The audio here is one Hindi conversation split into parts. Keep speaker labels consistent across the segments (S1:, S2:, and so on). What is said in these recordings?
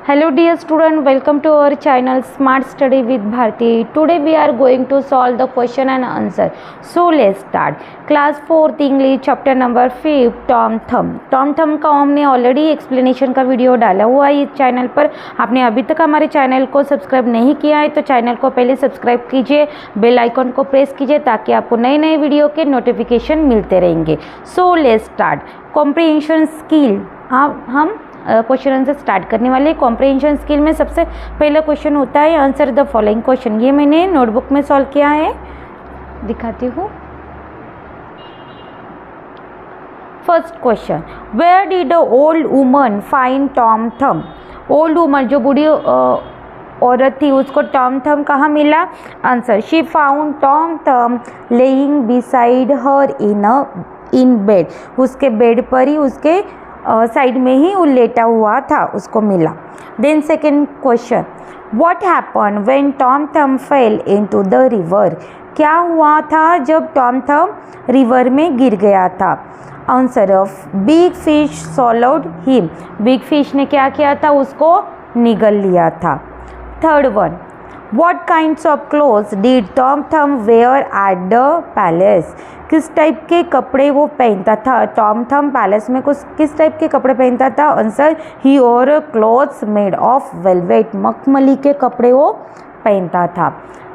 S1: Hello dear student, welcome to our channel Smart Study with Bharti. Today we are going to solve the question and answer. So let's start. Class 4th English chapter number 5 Tom Thumb. Tom Thumb का हमने ऑलरेडी एक्सप्लेनेशन का वीडियो डाला हुआ है इस चैनल पर. आपने अभी तक हमारे चैनल को सब्सक्राइब नहीं किया है तो चैनल को पहले सब्सक्राइब कीजिए, बेल आइकन को प्रेस कीजिए ताकि आपको नए नए वीडियो के नोटिफिकेशन मिलते रहेंगे. So let's start. Comprehension skill हम क्वेश्चन आंसर स्टार्ट करने वाले. कॉम्प्रिहेंशन स्किल में सबसे पहला क्वेश्चन होता है आंसर द फॉलोइंग क्वेश्चन. ये मैंने नोटबुक में सॉल्व किया है, दिखाती हूँ. First question, where did the old woman find Tom Thumb. Old woman जो बूढ़ी औरत थी उसको टॉम थंब कहाँ मिला. Answer, she found Tom Thumb lying beside her in bed. उसके बेड पर ही उसके साइड में ही वो लेटा हुआ था, उसको मिला. Then second question, what happen when Tom Thumb fell into the river. क्या हुआ था जब टॉम थंब रिवर में गिर गया था. Answer, of big fish swallowed him. Big fish ने क्या किया था, उसको निगल लिया था. Third one, what kinds of clothes did Tom Thumb wear at the palace. किस टाइप के कपड़े वो पहनता था. टॉम थंब पैलेस में किस टाइप के कपड़े पहनता था. Answer, he wore clothes made of velvet. मखमली के कपड़े वो पहनता था.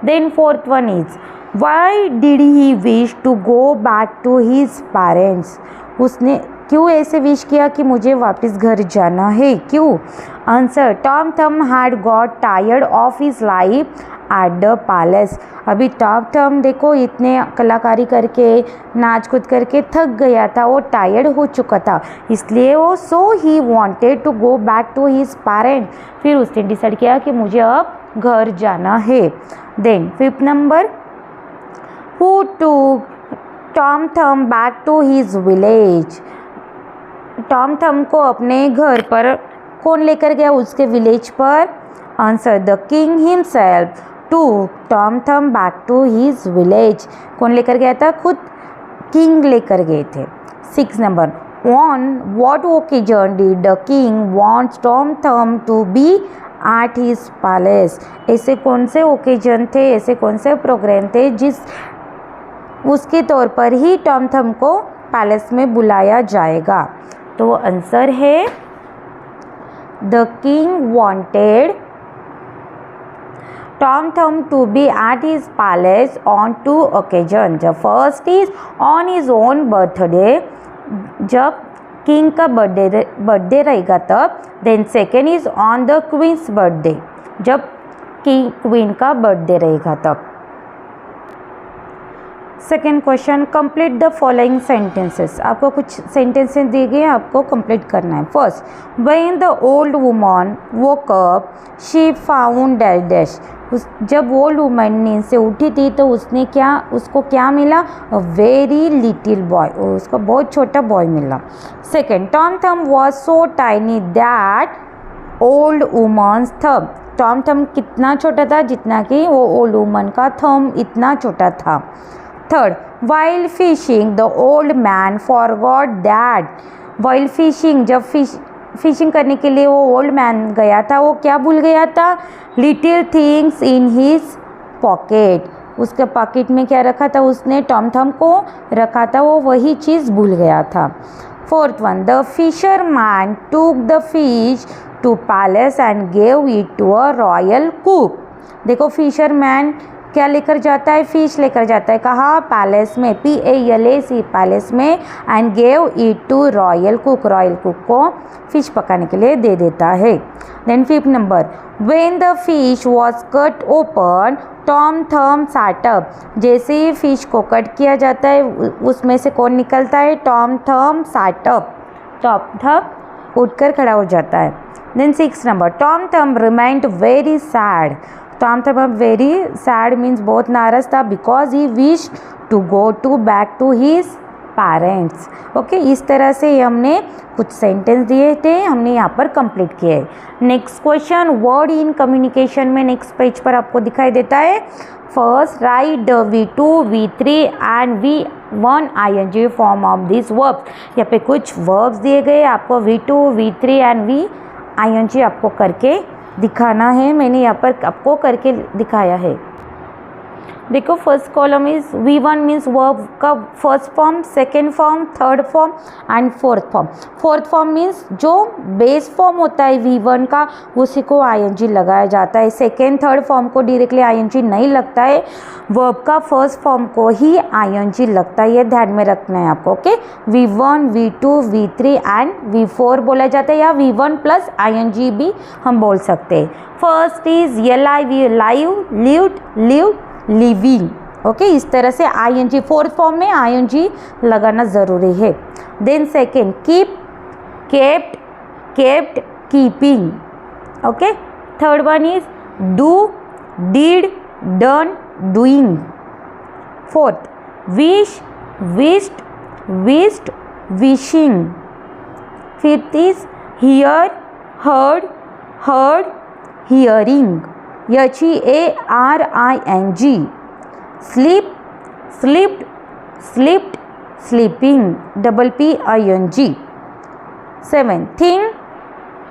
S1: Then fourth one is, why did he wish to go back to his parents. उसने क्यों ऐसे विश किया कि मुझे वापस घर जाना है, क्यों. Answer, Tom thumb had got tired of his life at the palace. अभी टॉम थंब देखो इतने कलाकारी करके नाच कूद करके थक गया था, वो टायर्ड हो चुका था, इसलिए वो सो ही wanted to go back to his parent. फिर उसने डिसाइड किया कि मुझे अब घर जाना है. Then fifth number, who took Tom Thumb back to his village. Tom Thumb को अपने घर पर कौन लेकर गया, उसके विलेज पर. Answer, the king himself to Tom Thumb back to his village. कौन लेकर गया था, खुद किंग लेकर गए थे. Six number, on what occasion did the king wants Tom Thumb to be at his palace. ऐसे कौन से ओकेजन थे, ऐसे कौन से प्रोग्राम थे जिस उसके तौर पर ही टॉम थंब को पैलेस में बुलाया जाएगा. तो आंसर है, the king wanted Tom Thumb to be at his palace on two occasions. The first is on his own birthday, जब किंग का बर्थडे रहेगा तब. Then second is on the queen's birthday, जब क्वीन का बर्थडे रहेगा तब. Second question, complete the following sentences. आपको कुछ सेंटेंसेस दिए गए हैं, आपको कंप्लीट करना है. First, when the old woman woke up she found dash. जब ओल्ड वुमन नींद से उठी थी तो उसको क्या मिला, अ वेरी लिटिल बॉय. उसको बहुत छोटा बॉय मिला. Second, Tom Thumb was so tiny that old woman's thumb. Tom Thumb कितना छोटा था, जितना कि वो ओल्ड वुमन का थंब इतना छोटा था. Third, while fishing the old man forgot that. While fishing, जब फिशिंग करने के लिए वो ओल्ड मैन गया था, वो क्या भूल गया था, little things in his pocket. उसके पॉकेट में क्या रखा था, उसने टॉम थंब को रखा था, वो वही चीज़ भूल गया था. Fourth one, the fisherman took the fish to palace and gave it to a royal cook. देखो फिशरमैन क्या लेकर जाता है, फिश लेकर जाता है, कहाँ, पैलेस में, PALAC पैलेस में. And gave it to royal cook, royal cook को फिश पकाने के लिए दे देता है. Then fifth number, when the fish was cut open Tom Thumb sat up. जैसे ही फिश को कट किया जाता है उसमें से कौन निकलता है, Tom Thumb sat up. Tom Thumb उठकर खड़ा हो जाता है. Then six number, Tom Thumb remind very sad. Tom Thumb very sad means बहुत नाराज था, because he wish to go to back to his parents. Okay, इस तरह से हमने कुछ सेंटेंस दिए थे, हमने यहाँ पर कंप्लीट किए. Next question, word in communication में नेक्स्ट पेज पर आपको दिखाई देता है. First, right the V2, V3 and V1 ING form of this verbs. यहाँ पे कुछ वर्ब्स दिए गए आपको, V2, V3 एंड आईएनजी आपको करके दिखाना है। मैंने यहाँ पर आपको करके दिखाया है। देखो first column is V1 means verb का first form, second form, third form and fourth form. Fourth form means जो बेस फॉर्म होता है V1 का उसी को आईएनजी लगाया जाता है। सेकेंड थर्ड फॉर्म को डायरेक्टली आईएनजी नहीं लगता है, वर्ब का फर्स्ट फॉर्म को ही आईएनजी लगता है। ये ध्यान में रखना है आपको। Okay, V1, V2, V3 and V4 बोला जाता है, या V1 प्लस आईएनजी भी हम बोल सकते हैं। First is LIV live, lived, lived, living. Okay, इस तरह से आईएनजी फोर्थ फॉर्म में आईएनजी लगाना ज़रूरी है। Then second keep, kept, kept, keeping. Okay, third one is do, did, done, doing. Fourth wish, wished, wished, wishing. Fifth is hear, heard, heard, hearing. HEARING। Sleep, sleeped, sleeped, sleeping. PPING। 7 think,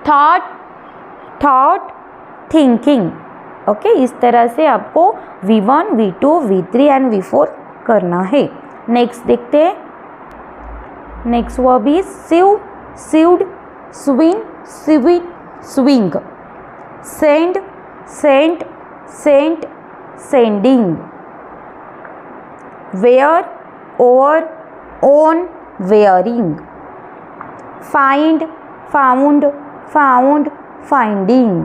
S1: thought, thought, thinking. Okay, इस तरह से आपको V1, V2, V3 and V4 करना है। नेक्स्ट देखते हैं। Next verb is sieve, sieved, swing, swing, swing. Send, sent, sent, sending. Wear, wore, worn, wearing. Find, found, found, finding.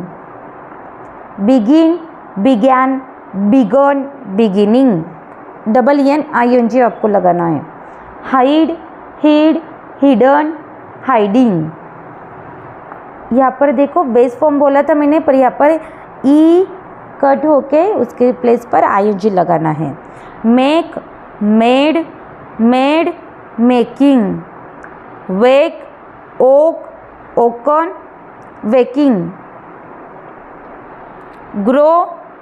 S1: Begin, began, begun, beginning. NING आपको लगाना है। Hide, hid, hidden, hiding. यहाँ पर देखो बेस फॉर्म बोला था मैंने, पर यहाँ पर ई कट होके उसके प्लेस पर आईएनजी लगाना है। Make, made, made, making. Wake, woke, woken, waking. Grow,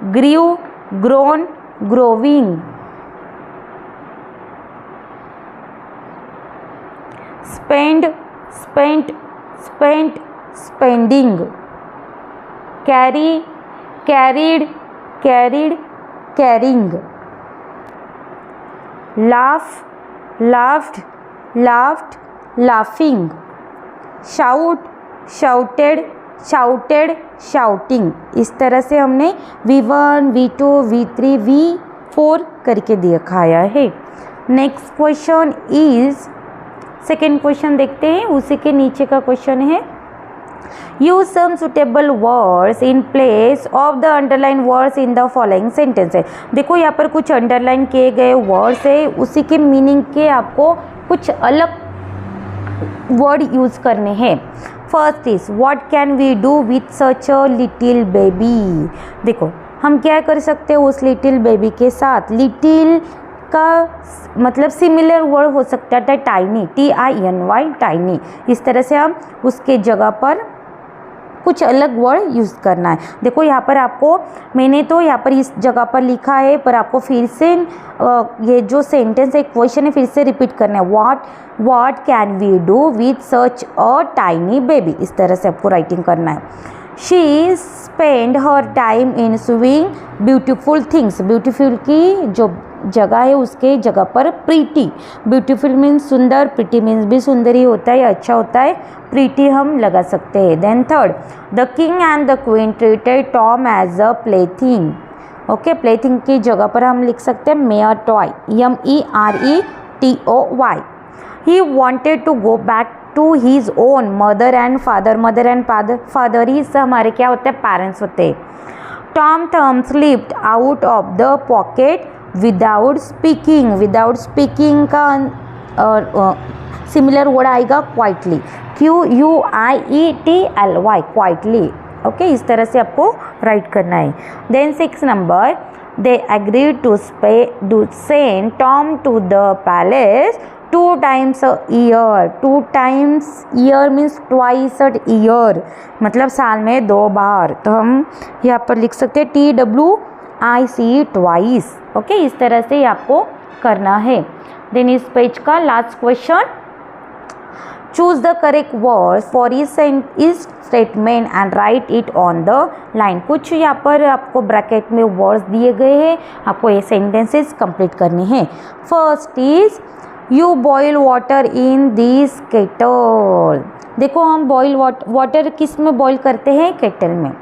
S1: grew, grown, growing. Spend, spent, spent, spending. Carry, carried, carried, carrying. Laugh, laughed, laughed, laughing. Shout, shouted, shouted, shouting. इस तरह से हमने V1, V2, V3, V4 करके दिखाया है। Next question is, second question देखते हैं, उसी के नीचे का क्वेश्चन है use some suitable words in place of the underlined words in the following sentences। देखो यहाँ पर कुछ अंडरलाइन किए गए वर्ड्स है, उसी के मीनिंग के आपको कुछ अलग वर्ड यूज करने हैं। First is what can we do with such a little baby. देखो हम क्या कर सकते हैं उस लिटिल बेबी के साथ। लिटिल का मतलब सिमिलर वर्ड हो सकता है टाइनी, TINY, टाइनी। इस तरह से हम उसके जगह पर कुछ अलग वर्ड यूज़ करना है। देखो यहाँ पर आपको, मैंने तो यहाँ पर इस जगह पर लिखा है, पर आपको फिर से ये जो सेंटेंस है, क्वेश्चन है, फिर से रिपीट करना है। What can we do with such a tiny baby. इस तरह से आपको राइटिंग करना है। She spend her time in showing beautiful things. Beautiful की जो जगह है उसके जगह पर प्रीटी। ब्यूटीफुल मीन्स सुंदर, प्रीटी मीन्स भी सुंदर ही होता है, अच्छा होता है, प्रीटी हम लगा सकते हैं। Then third, the king and the queen treated Tom as a plaything. Okay, plaything की जगह पर हम लिख सकते हैं mere toy, MERETOY। He wanted to go back to his own mother and father. Mother and father ही हमारे क्या होते हैं, पेरेंट्स होते हैं। Tom Thumb slipped out of the pocket without speaking. Without speaking का सिमिलर वर्ड आएगा क्वाइटली, QUIETLY, क्वाइटली। ओके, इस तरह से आपको राइट करना है। Then 6 number, they agreed to send Tom to the palace 2 times a year। 2 times year means twice a year, मतलब साल में 2 बार। तो हम यहाँ पर लिख सकते हैं TWICE, ट्वाइस। ओके, इस तरह से आपको करना है। देन इस पेज का last question, choose the correct word for इस statement and write it on the line. कुछ यहाँ पर आपको ब्रैकेट में वर्ड्स दिए गए हैं, आपको ये सेंटेंसेस कंप्लीट करने हैं। First is you boil water in this kettle. देखो हम बॉयल वाटर किस में बॉईल करते हैं, केटल में।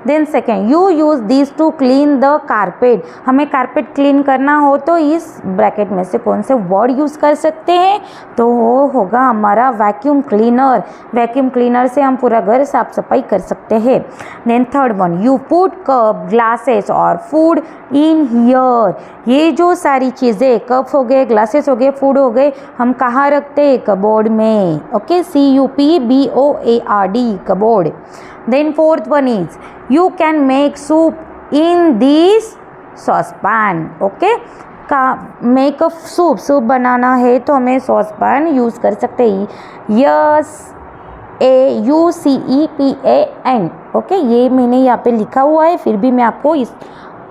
S1: Then second, you use this to clean the carpet. हमें कारपेट क्लीन करना हो तो इस ब्रैकेट में से कौन से वर्ड यूज़ कर सकते हैं, तो वो होगा हमारा वैक्यूम क्लीनर। वैक्यूम क्लीनर से हम पूरा घर साफ सफाई कर सकते हैं। Then third one, you put cup glasses और फूड इन हियर। ये जो सारी चीज़ें, कप हो गए, ग्लासेस हो गए, फूड हो गए, हम कहाँ रखते हैं, कबोर्ड में। Okay, CUPBOARD, cupboard. Then fourth one is you can make soup in this saucepan. Okay, का मेक अ सूप बनाना है तो हमें सॉसपैन यूज़ कर सकते हैं। SAUCEPAN। ओके, ये मैंने यहाँ पे लिखा हुआ है, फिर भी मैं आपको इस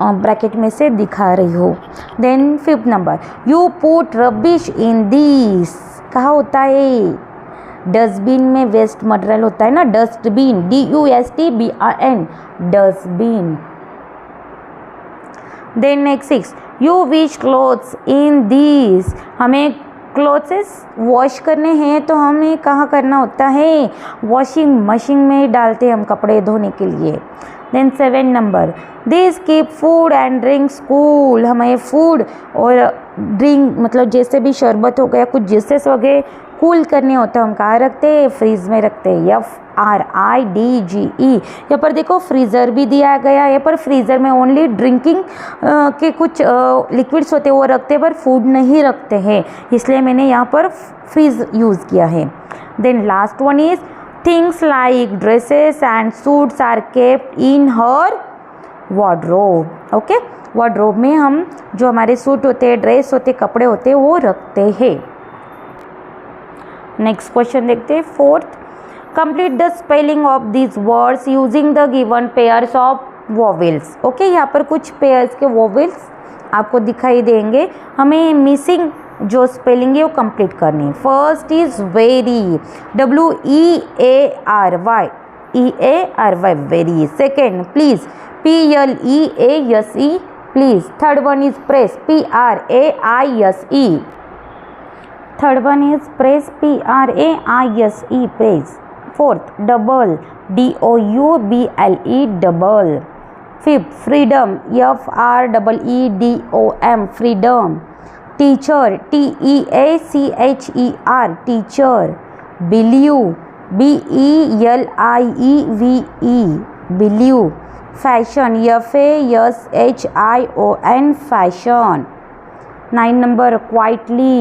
S1: ब्रैकेट में से दिखा रही हूँ। Then fifth number, you put rubbish in this. कहाँ होता है, डस्टबिन में वेस्ट मटेरियल होता है ना, dustbin, DUSTBIN, dustbin. Then next six, you wish clothes in this. हमें क्लोथ्स वॉश करने हैं तो हमें कहाँ करना होता है, वॉशिंग मशीन में डालते हैं हम कपड़े धोने के लिए। Then seven number, this keep food and drinks cool. हमें फूड और ड्रिंक मतलब जैसे भी शरबत हो गया, कुछ जूसेस हो गए, कूल करने होते हैं हम कहाँ रखते हैं, फ्रीज में रखते हैं। FRIDGE। यहाँ पर देखो फ्रीज़र भी दिया गया है, पर फ्रीज़र में ओनली ड्रिंकिंग के कुछ लिक्विड्स होते हैं वो रखते हैं, पर फूड नहीं रखते हैं, इसलिए मैंने यहाँ पर फ्रीज यूज़ किया है। Then last one is things like dresses and suits are kept in her wardrobe. Okay, wardrobe में हम जो हमारे सूट होते हैं, ड्रेस होते, कपड़े होते हैं, वो रखते हैं। नेक्स्ट क्वेश्चन देखते हैं, fourth, complete the spelling of this words using the given pairs of vowels. Okay, यहाँ पर कुछ पेयर्स के वोवेल्स आपको दिखाई देंगे, हमें मिसिंग जो स्पेलिंग है वो कंप्लीट करनी है। First is very, WEARY, very. Second please, PLEASE, please. Third one is press, PRAISE। Third one is press, PRAISE, press. Fourth double, DOUBLE, double. Fifth freedom, FREEDOM, freedom. Teacher, TEACHER, teacher. Believe, BELIEVE, believe. Fashion, FASHION, fashion. 9 number quietly,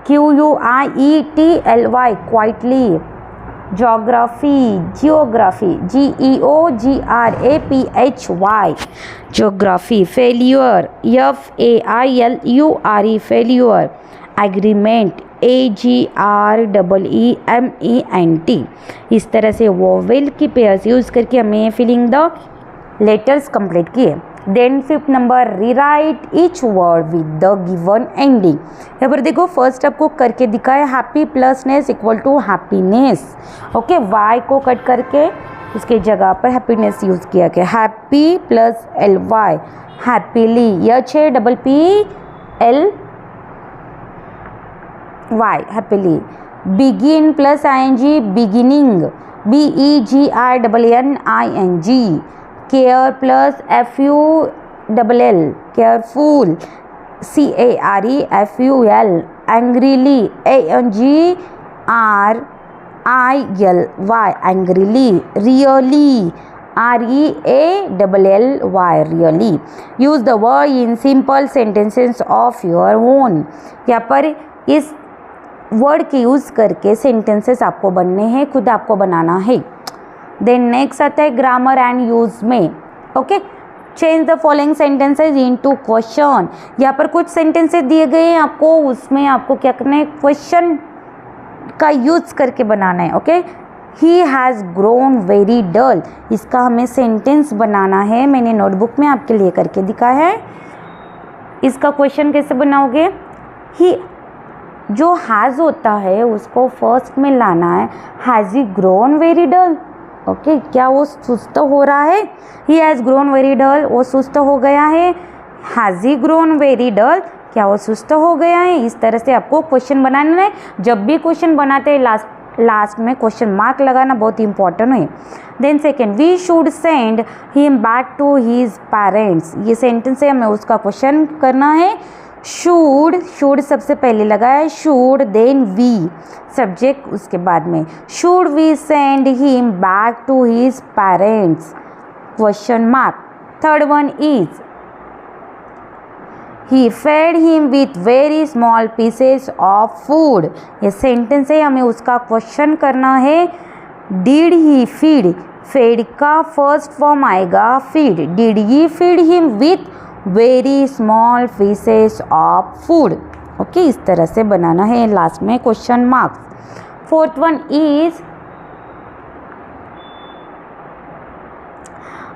S1: QUIETLY, quietly. Geography, geography, GEOGRAPHY, geography. Failure, FAILURE, failure. Agreement, AGREEMENT। इस तरह से वोवेल की पेयर्स यूज़ करके हमें फिलिंग द लेटर्स कंप्लीट किए। Then fifth number, rewrite each word with the given ending. यहाँ पर देखो फर्स्ट आपको करके दिखाया, happy plus ness equal to happiness. Okay, Y को कट करके उसके जगह पर हैप्पीनेस यूज़ किया गया, happy plus LY, happily, HAPPLY, happily. Begin plus ING, beginning, BEGINNING। Care plus FULL, careful, CAREFUL। Angrily, ANGRILY, angrily. Really, REALLY, really. Use the word in simple sentences of your own. यहाँ पर इस वर्ड के यूज़ करके सेंटेंसेस आपको बनने हैं, खुद आपको बनाना है। देन नेक्स्ट आता है ग्रामर एंड यूज में। Okay, change the following sentences into question. यहाँ पर कुछ सेंटेंसेस दिए गए हैं आपको, उसमें आपको क्या करना है, क्वेश्चन का यूज करके बनाना है। Okay, he has grown very dull, इसका हमें सेंटेंस बनाना है, मैंने नोटबुक में आपके लिए करके दिखाया है। इसका क्वेश्चन कैसे बनाओगे, ही जो हैज़ होता है उसको फर्स्ट में लाना है। Has he grown very dull, okay, क्या वो सुस्त हो रहा है? He has grown very dull, वो सुस्त हो गया है। Has he grown very dull, क्या वो सुस्त हो गया है? इस तरह से आपको क्वेश्चन बनाना है। जब भी क्वेश्चन बनाते हैं लास्ट में क्वेश्चन मार्क लगाना बहुत इंपॉर्टेंट है। Then second, we should send him back to his parents, ये सेंटेंस है, हमें उसका क्वेश्चन करना है। शुड सबसे पहले लगा है, शुड, देन वी सब्जेक्ट, उसके बाद में should we send him back to his parents, question mark. Third one is he fed him with very small pieces of food, ये सेंटेंस है, हमें उसका क्वेश्चन करना है। डिड ही फीड, फेड का फर्स्ट फॉर्म आएगा feed, did he feed him with very small pieces of food, okay, इस तरह से बनाना है लास्ट में question marks. Fourth one is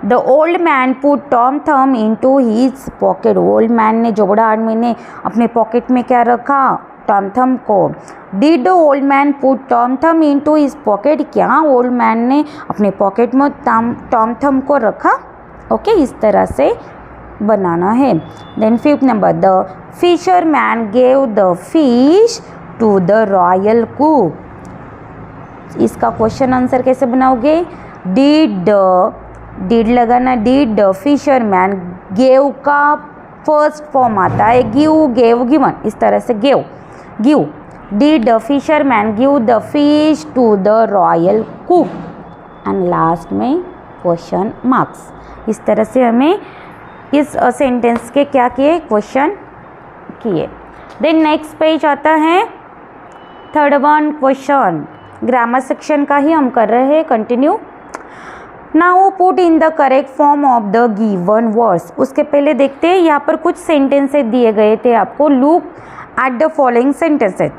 S1: the old man put Tom थम into his pocket, old man ने, जो बड़ा आदमी ने अपने पॉकेट में क्या रखा? टॉम थम को। Did the old man put Tom थम इनटू हिज पॉकेट, क्या ओल्ड मैन ने अपने पॉकेट में टॉम थम को रखा? ओके, इस तरह से बनाना है। Then fifth number, the fisherman gave the fish to the royal cook, इसका क्वेश्चन आंसर कैसे बनाओगे? डिड लगाना, did the fisherman, gave का फर्स्ट फॉर्म आता है गिव, गेव, गिवन, इस तरह से give. Did the fisherman give the fish to the royal cook, and last में क्वेश्चन मार्क्स। इस तरह से हमें इस सेंटेंस के क्या किए? क्वेश्चन किए। देन नेक्स्ट पेज आता है third one question, grammar section का ही हम कर रहे हैं, continue. Now put in the correct form of the given words, उसके पहले देखते हैं यहाँ पर कुछ सेंटेंसेस दिए गए थे आपको। Look at the following sentences.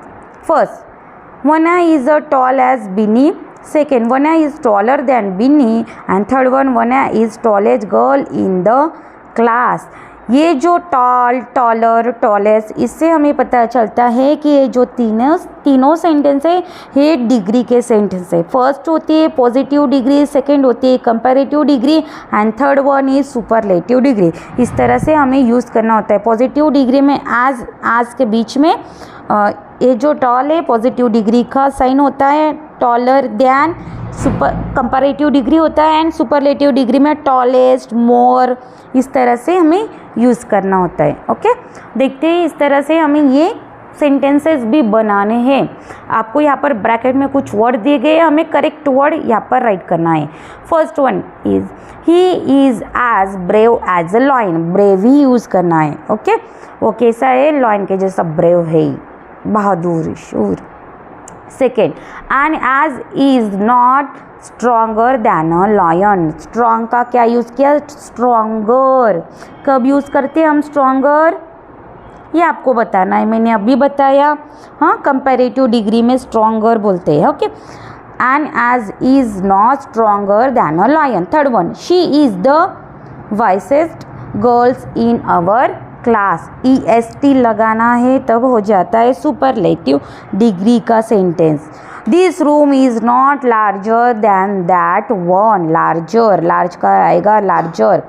S1: First, वना is a tall as Binny, second, वना is taller than Binny, and third one, वना is tallest girl in the class. ये जो टॉल, टॉलर, टॉलेस्ट, इससे हमें पता चलता है कि ये जो तीनों सेंटेंस है ये डिग्री के सेंटेंस है। फर्स्ट होती है पॉजिटिव डिग्री, सेकंड होती है comparative degree, and third one is superlative degree. इस तरह से हमें यूज़ करना होता है। पॉजिटिव डिग्री में आज के बीच में ये जो टॉल है पॉजिटिव डिग्री का साइन होता है, टॉलर देन कंपैरेटिव डिग्री होता है, एंड सुपरलेटिव डिग्री में टॉलेस्ट, मोर, इस तरह से हमें यूज़ करना होता है। ओके, देखते हैं इस तरह से हमें ये सेंटेंसेस भी बनाने हैं। आपको यहाँ पर ब्रैकेट में कुछ वर्ड दिए गए हैं, हमें करेक्ट वर्ड यहाँ पर राइट करना है। First one is he is as brave as a lion, brave ही यूज़ करना है। ओके, वो कैसा है? लॉयन के जैसा ब्रेव है, बहादुर, शूर। Second, and as is not stronger than a lion, strong का क्या यूज़ किया? स्ट्रॉन्गर। कब यूज़ करते हैं हम स्ट्रॉन्गर? ये आपको बताना है, मैंने अभी बताया। हाँ, कंपैरेटिव डिग्री में स्ट्रॉन्गर बोलते हैं। Okay, and as is not stronger than a lion. Third one, she is the wisest girls in our class, EST लगाना है तब हो जाता है सुपरलेटिव डिग्री का sentence. This room is not larger than that one, larger, large का आएगा larger.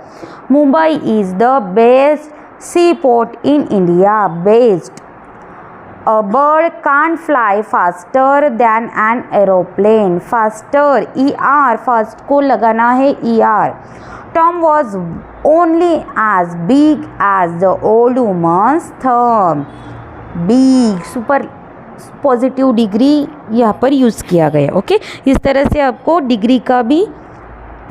S1: Mumbai is the best seaport in India, best. A bird can't fly faster than an aeroplane, faster, ER, fast को लगाना है ER। Tom was only as big as the old woman's thumb, big, super positive degree यहाँ पर यूज़ किया गया। ओके, इस तरह से आपको डिग्री का भी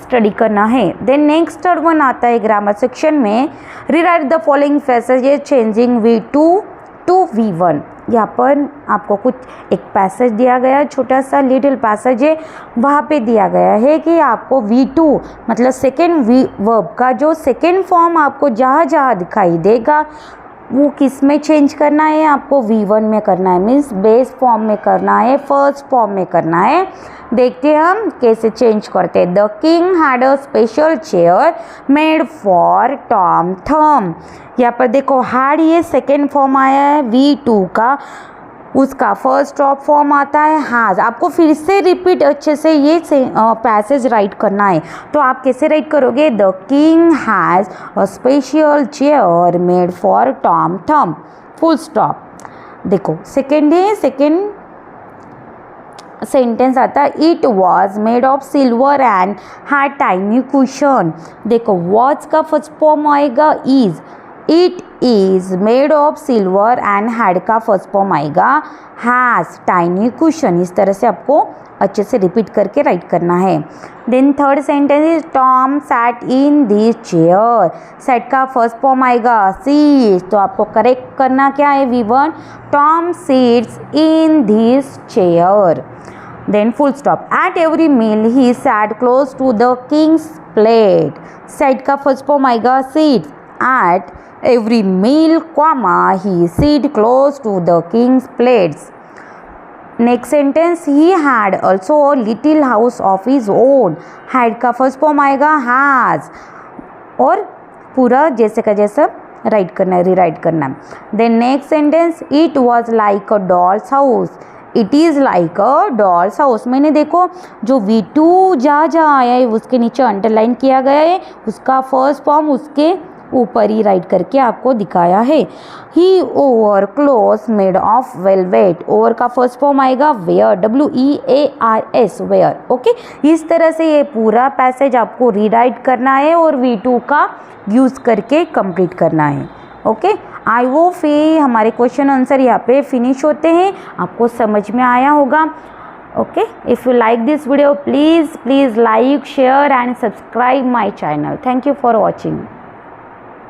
S1: स्टडी करना है। देन नेक्स्ट वन आता है ग्रामर सेक्शन में, rewrite the following passages changing V2 to V1। यहाँ पर आपको कुछ एक पैसेज दिया गया है, छोटा सा लिटिल पैसेज है, वहाँ पे दिया गया है कि आपको V2 मतलब सेकेंड वर्ब का जो सेकेंड फॉर्म आपको जहाँ जहाँ दिखाई देगा वो किस में चेंज करना है? आपको V1 में करना है, मीन्स बेस फॉर्म में करना है, फर्स्ट फॉर्म में करना है। देखते हैं हम कैसे चेंज करते हैं। The king had a special chair made for Tom थम। यहाँ पर देखो हैड, ये सेकेंड फॉर्म आया है V2 का, उसका फर्स्ट स्टॉप फॉर्म आता है हैज़। आपको फिर से रिपीट अच्छे से ये पैसेज राइट करना है, तो आप कैसे राइट करोगे? The king has a special chair made for Tom थम, फुल स्टॉप। देखो सेकेंड है, सेकेंड सेंटेंस आता है it was made of silver and had tiny cushion. देखो वॉज का फर्स्ट फॉर्म आएगा is, it is made of silver and had का फर्स्ट फॉर्म आएगा हैज़ टाइनी कुशन। इस तरह से आपको अच्छे से रिपीट करके राइट करना है। Then third sentence is Tom sat in this chair. Sat का फर्स्ट फॉर्म आएगा सीट, तो आपको करेक्ट करना क्या है V1, Tom seats in this chair. Then full stop. At every meal he sat close to the king's plate. Sat का फर्स्ट फॉर्म आएगा seat, at every meal, comma, he sit close to the king's plates. Next sentence, he had also a little house of his own. Had का फर्स्ट फॉर्म आएगा has, और पूरा जैसे का जैसा राइट करना है, रीराइट करना है। Then next sentence, it was like a doll's house. It is like a doll's house. मैंने देखो जो V2 जहाँ आया है उसके नीचे अंडरलाइन किया गया है, उसका फर्स्ट फॉर्म उसके ऊपर ही राइट करके आपको दिखाया है। He wore cloth made of velvet. Wore का फर्स्ट फॉर्म आएगा वेयर, WEARS, वेयर। ओके, इस तरह से ये पूरा पैसेज आपको रीराइट करना है और V2 का यूज़ करके कंप्लीट करना है। ओके, आई होप ये हमारे क्वेश्चन आंसर यहाँ पे फिनिश होते हैं, आपको समझ में आया होगा। Okay, if you like this video please like, share and subscribe my channel. Thank you for watching.